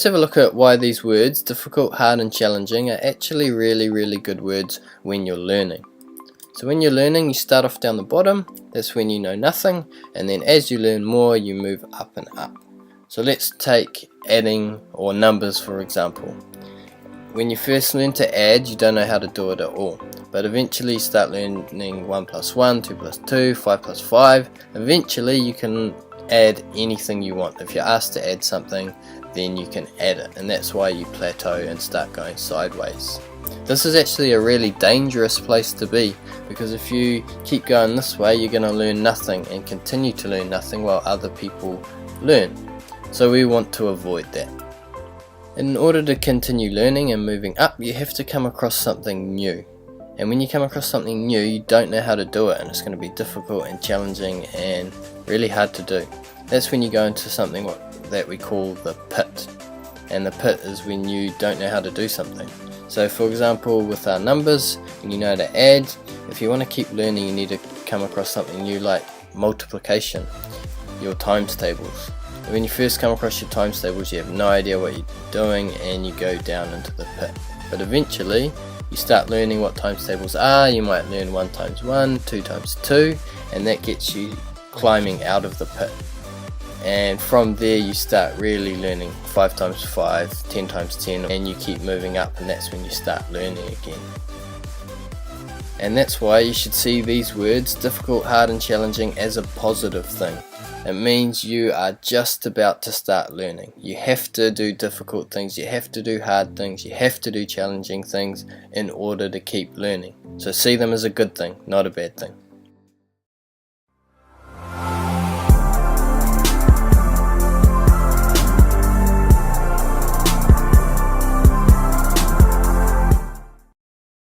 have a look at why these words, difficult, hard and challenging, are actually really good words when you're learning. So when you're learning, you start off down the bottom, that's when you know nothing, and then as you learn more, you move up and up. So let's take adding or numbers for example. When you first learn to add, you don't know how to do it at all. But eventually you start learning 1 plus 1, 2 plus 2, 5 plus 5. Eventually you can add anything you want. If you're asked to add something, then you can add it. And that's why you plateau and start going sideways. This is actually a really dangerous place to be, because if you keep going this way, you're going to learn nothing and continue to learn nothing while other people learn. So we want to avoid that. In order to continue learning and moving up, you have to come across something new. And when you come across something new, you don't know how to do it, and it's going to be difficult and challenging and really hard to do. That's when you go into something that we call the pit. And the pit is when you don't know how to do something. So for example, with our numbers, when you know how to add, if you want to keep learning, you need to come across something new like multiplication, your times tables. When you first come across your times tables, you have no idea what you're doing and you go down into the pit. But eventually, you start learning what times tables are. You might learn 1 times 1, 2 times 2, and that gets you climbing out of the pit. And from there you start really learning 5 times 5, 10 times 10, and you keep moving up, and that's when you start learning again. And that's why you should see these words, difficult, hard and challenging, as a positive thing. It means you are just about to start learning. You have to do difficult things, you have to do hard things, you have to do challenging things in order to keep learning. So see them as a good thing, not a bad thing.